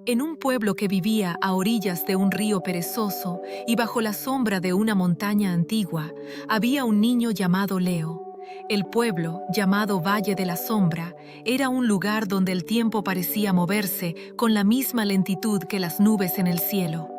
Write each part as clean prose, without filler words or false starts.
En un pueblo que vivía a orillas de un río perezoso y bajo la sombra de una montaña antigua, había un niño llamado Leo. El pueblo, llamado Valle de la Sombra, era un lugar donde el tiempo parecía moverse con la misma lentitud que las nubes en el cielo.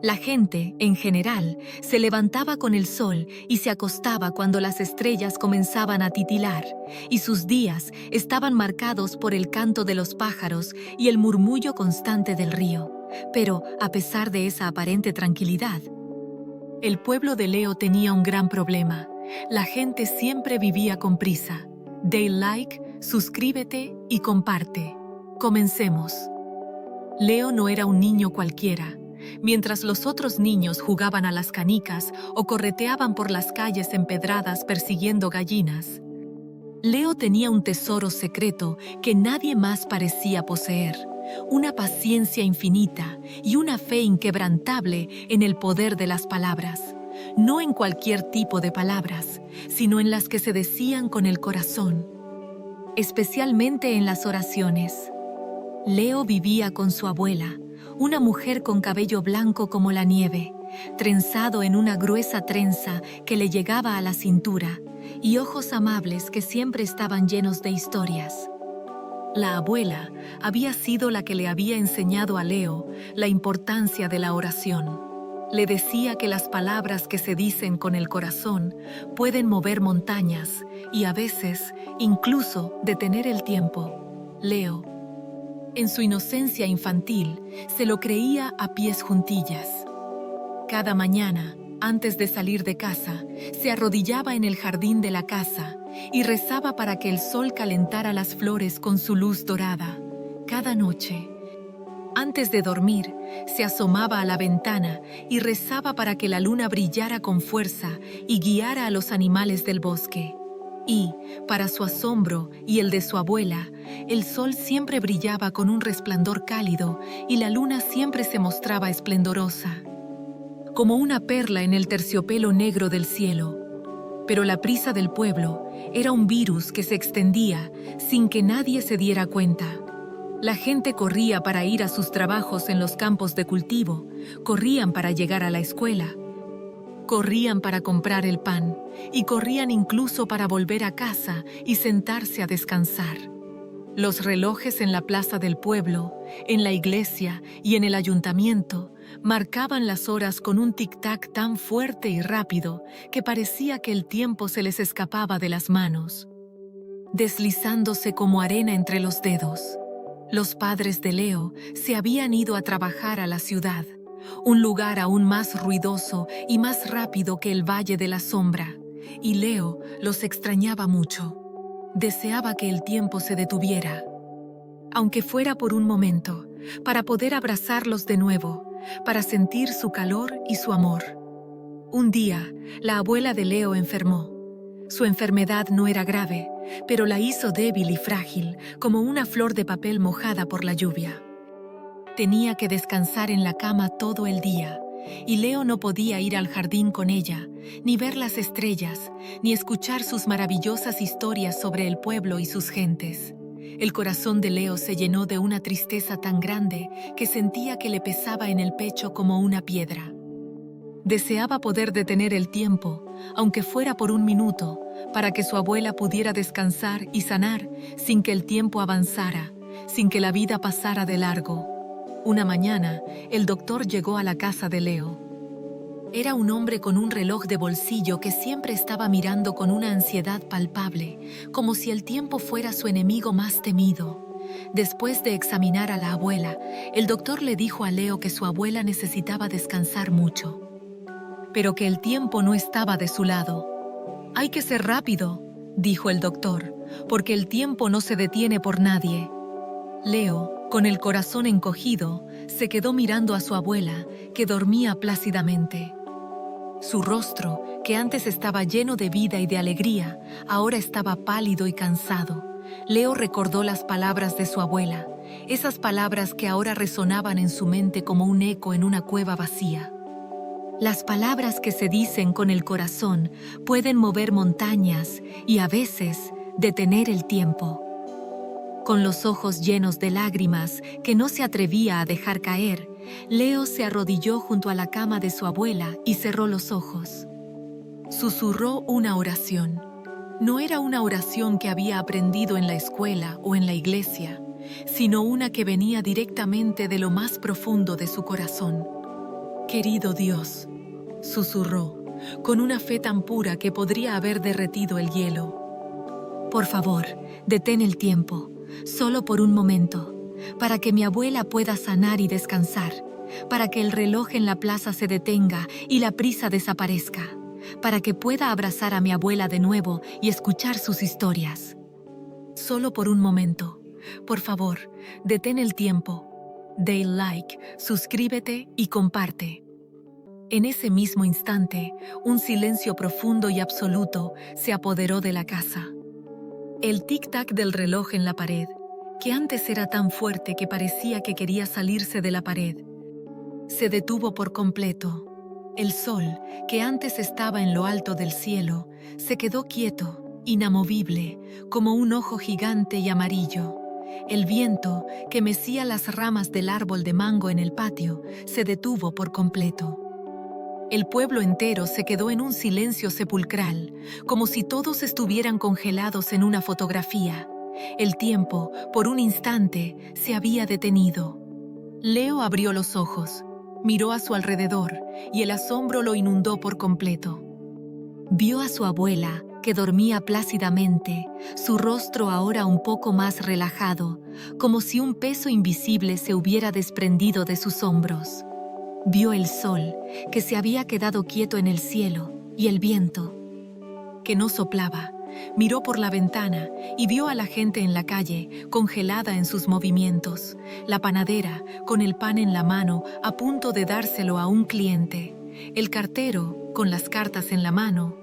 La gente, en general, se levantaba con el sol y se acostaba cuando las estrellas comenzaban a titilar, y sus días estaban marcados por el canto de los pájaros y el murmullo constante del río. Pero, a pesar de esa aparente tranquilidad, el pueblo de Leo tenía un gran problema. La gente siempre vivía con prisa. Dale like, suscríbete y comparte. Comencemos. Leo no era un niño cualquiera. Mientras los otros niños jugaban a las canicas o correteaban por las calles empedradas persiguiendo gallinas, Leo tenía un tesoro secreto que nadie más parecía poseer, una paciencia infinita y una fe inquebrantable en el poder de las palabras, no en cualquier tipo de palabras, sino en las que se decían con el corazón, especialmente en las oraciones. Leo vivía con su abuela, una mujer con cabello blanco como la nieve, trenzado en una gruesa trenza que le llegaba a la cintura, y ojos amables que siempre estaban llenos de historias. La abuela había sido la que le había enseñado a Leo la importancia de la oración. Le decía que las palabras que se dicen con el corazón pueden mover montañas y a veces incluso detener el tiempo. Leo, en su inocencia infantil, se lo creía a pies juntillas. Cada mañana, antes de salir de casa, se arrodillaba en el jardín de la casa y rezaba para que el sol calentara las flores con su luz dorada. Cada noche, antes de dormir, se asomaba a la ventana y rezaba para que la luna brillara con fuerza y guiara a los animales del bosque. Y, para su asombro y el de su abuela, el sol siempre brillaba con un resplandor cálido y la luna siempre se mostraba esplendorosa, como una perla en el terciopelo negro del cielo. Pero la prisa del pueblo era un virus que se extendía sin que nadie se diera cuenta. La gente corría para ir a sus trabajos en los campos de cultivo, corrían para llegar a la escuela, corrían para comprar el pan y corrían incluso para volver a casa y sentarse a descansar. Los relojes en la plaza del pueblo, en la iglesia y en el ayuntamiento marcaban las horas con un tic-tac tan fuerte y rápido que parecía que el tiempo se les escapaba de las manos, deslizándose como arena entre los dedos. Los padres de Leo se habían ido a trabajar a la ciudad, un lugar aún más ruidoso y más rápido que el Valle de la Sombra, y Leo los extrañaba mucho. Deseaba que el tiempo se detuviera, aunque fuera por un momento, para poder abrazarlos de nuevo, para sentir su calor y su amor. Un día, la abuela de Leo enfermó. Su enfermedad no era grave, pero la hizo débil y frágil, como una flor de papel mojada por la lluvia. Tenía que descansar en la cama todo el día, y Leo no podía ir al jardín con ella, ni ver las estrellas, ni escuchar sus maravillosas historias sobre el pueblo y sus gentes. El corazón de Leo se llenó de una tristeza tan grande que sentía que le pesaba en el pecho como una piedra. Deseaba poder detener el tiempo, aunque fuera por un minuto, para que su abuela pudiera descansar y sanar sin que el tiempo avanzara, sin que la vida pasara de largo. Una mañana, el doctor llegó a la casa de Leo. Era un hombre con un reloj de bolsillo que siempre estaba mirando con una ansiedad palpable, como si el tiempo fuera su enemigo más temido. Después de examinar a la abuela, el doctor le dijo a Leo que su abuela necesitaba descansar mucho, pero que el tiempo no estaba de su lado. «Hay que ser rápido», dijo el doctor, «porque el tiempo no se detiene por nadie». Leo, con el corazón encogido, se quedó mirando a su abuela, que dormía plácidamente. Su rostro, que antes estaba lleno de vida y de alegría, ahora estaba pálido y cansado. Leo recordó las palabras de su abuela, esas palabras que ahora resonaban en su mente como un eco en una cueva vacía. Las palabras que se dicen con el corazón pueden mover montañas y a veces detener el tiempo. Con los ojos llenos de lágrimas que no se atrevía a dejar caer, Leo se arrodilló junto a la cama de su abuela y cerró los ojos. Susurró una oración. No era una oración que había aprendido en la escuela o en la iglesia, sino una que venía directamente de lo más profundo de su corazón. «Querido Dios», susurró, con una fe tan pura que podría haber derretido el hielo. «Por favor, detén el tiempo, solo por un momento, para que mi abuela pueda sanar y descansar, para que el reloj en la plaza se detenga y la prisa desaparezca, para que pueda abrazar a mi abuela de nuevo y escuchar sus historias. Solo por un momento, por favor, detén el tiempo. Dale like, suscríbete y comparte». En ese mismo instante, un silencio profundo y absoluto se apoderó de la casa. El tic-tac del reloj en la pared, que antes era tan fuerte que parecía que quería salirse de la pared, se detuvo por completo. El sol, que antes estaba en lo alto del cielo, se quedó quieto, inamovible, como un ojo gigante y amarillo. El viento, que mecía las ramas del árbol de mango en el patio, se detuvo por completo. El pueblo entero se quedó en un silencio sepulcral, como si todos estuvieran congelados en una fotografía. El tiempo, por un instante, se había detenido. Leo abrió los ojos, miró a su alrededor y el asombro lo inundó por completo. Vio a su abuela, que dormía plácidamente, su rostro ahora un poco más relajado, como si un peso invisible se hubiera desprendido de sus hombros. Vio el sol, que se había quedado quieto en el cielo, y el viento, que no soplaba. Miró por la ventana y vio a la gente en la calle, congelada en sus movimientos. La panadera, con el pan en la mano, a punto de dárselo a un cliente. El cartero, con las cartas en la mano,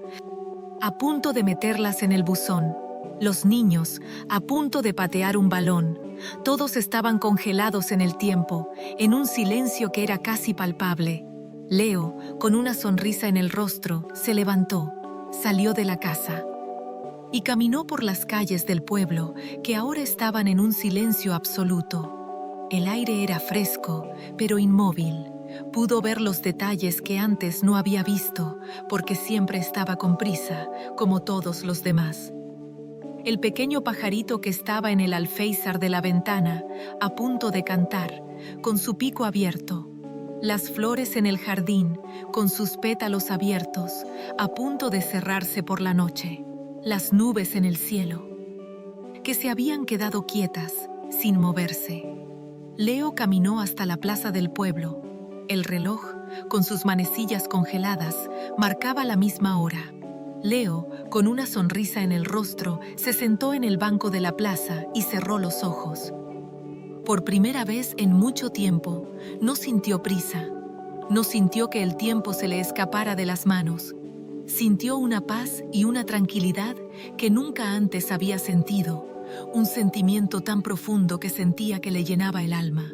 a punto de meterlas en el buzón. Los niños, a punto de patear un balón. Todos estaban congelados en el tiempo, en un silencio que era casi palpable. Leo, con una sonrisa en el rostro, se levantó, salió de la casa y caminó por las calles del pueblo, que ahora estaban en un silencio absoluto. El aire era fresco, pero inmóvil. Pudo ver los detalles que antes no había visto, porque siempre estaba con prisa, como todos los demás. El pequeño pajarito que estaba en el alféizar de la ventana, a punto de cantar, con su pico abierto. Las flores en el jardín, con sus pétalos abiertos, a punto de cerrarse por la noche. Las nubes en el cielo, que se habían quedado quietas, sin moverse. Leo caminó hasta la plaza del pueblo. El reloj, con sus manecillas congeladas, marcaba la misma hora. Leo, con una sonrisa en el rostro, se sentó en el banco de la plaza y cerró los ojos. Por primera vez en mucho tiempo, no sintió prisa. No sintió que el tiempo se le escapara de las manos. Sintió una paz y una tranquilidad que nunca antes había sentido, un sentimiento tan profundo que sentía que le llenaba el alma.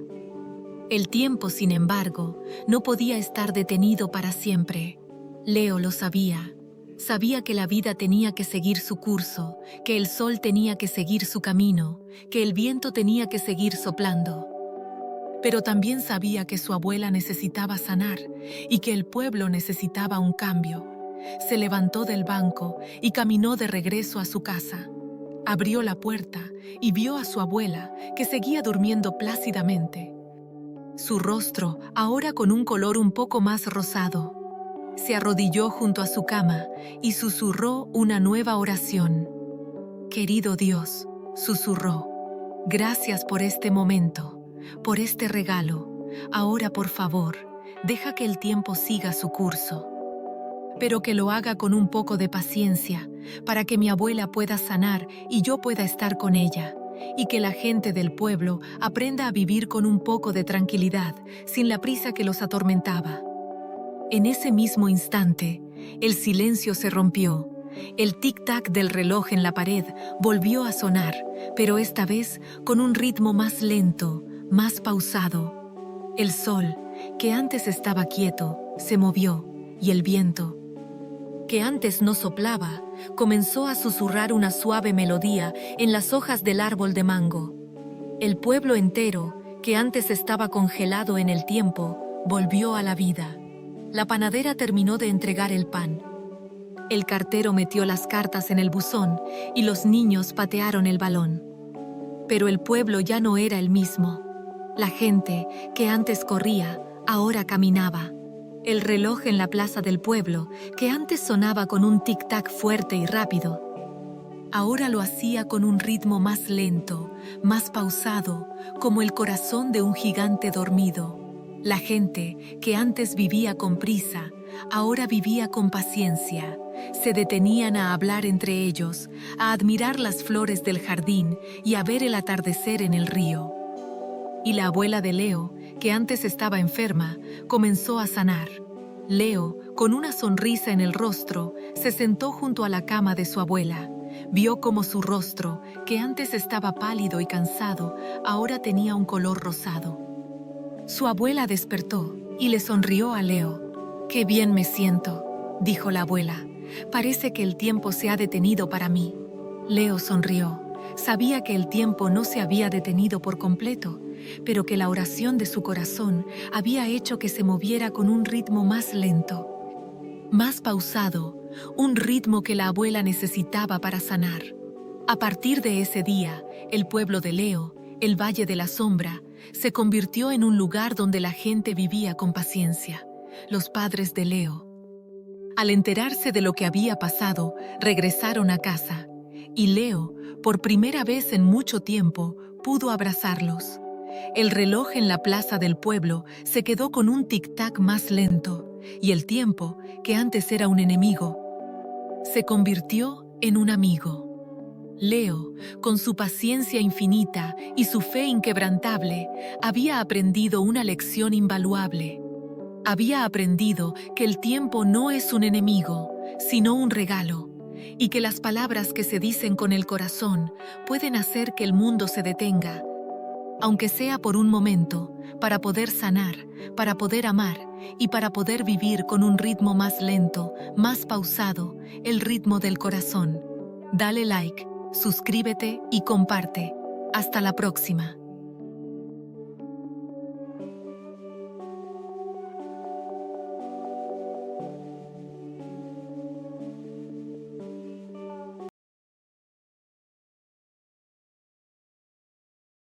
El tiempo, sin embargo, no podía estar detenido para siempre. Leo lo sabía. Sabía que la vida tenía que seguir su curso, que el sol tenía que seguir su camino, que el viento tenía que seguir soplando. Pero también sabía que su abuela necesitaba sanar y que el pueblo necesitaba un cambio. Se levantó del banco y caminó de regreso a su casa. Abrió la puerta y vio a su abuela, que seguía durmiendo plácidamente. Su rostro, ahora con un color un poco más rosado. Se arrodilló junto a su cama y susurró una nueva oración. «Querido Dios», susurró, «gracias por este momento, por este regalo. Ahora, por favor, deja que el tiempo siga su curso. Pero que lo haga con un poco de paciencia, para que mi abuela pueda sanar y yo pueda estar con ella, y que la gente del pueblo aprenda a vivir con un poco de tranquilidad, sin la prisa que los atormentaba». En ese mismo instante, el silencio se rompió. El tic-tac del reloj en la pared volvió a sonar, pero esta vez con un ritmo más lento, más pausado. El sol, que antes estaba quieto, se movió, y el viento, que antes no soplaba, comenzó a susurrar una suave melodía en las hojas del árbol de mango. El pueblo entero, que antes estaba congelado en el tiempo, volvió a la vida. La panadera terminó de entregar el pan. El cartero metió las cartas en el buzón y los niños patearon el balón. Pero el pueblo ya no era el mismo. La gente, que antes corría, ahora caminaba. El reloj en la plaza del pueblo, que antes sonaba con un tic-tac fuerte y rápido, ahora lo hacía con un ritmo más lento, más pausado, como el corazón de un gigante dormido. La gente, que antes vivía con prisa, ahora vivía con paciencia. Se detenían a hablar entre ellos, a admirar las flores del jardín y a ver el atardecer en el río. Y la abuela de Leo, que antes estaba enferma, comenzó a sanar. Leo, con una sonrisa en el rostro, se sentó junto a la cama de su abuela. Vio cómo su rostro, que antes estaba pálido y cansado, ahora tenía un color rosado. Su abuela despertó y le sonrió a Leo. «Qué bien me siento», dijo la abuela. «Parece que el tiempo se ha detenido para mí». Leo sonrió. Sabía que el tiempo no se había detenido por completo, pero que la oración de su corazón había hecho que se moviera con un ritmo más lento, más pausado, un ritmo que la abuela necesitaba para sanar. A partir de ese día, el pueblo de Leo, el Valle de la Sombra, se convirtió en un lugar donde la gente vivía con paciencia. Los padres de Leo, al enterarse de lo que había pasado, regresaron a casa, y Leo, por primera vez en mucho tiempo, pudo abrazarlos. El reloj en la plaza del pueblo se quedó con un tic-tac más lento, y el tiempo, que antes era un enemigo, se convirtió en un amigo. Leo, con su paciencia infinita y su fe inquebrantable, había aprendido una lección invaluable. Había aprendido que el tiempo no es un enemigo, sino un regalo, y que las palabras que se dicen con el corazón pueden hacer que el mundo se detenga, aunque sea por un momento, para poder sanar, para poder amar y para poder vivir con un ritmo más lento, más pausado, el ritmo del corazón. Dale like, suscríbete y comparte. Hasta la próxima.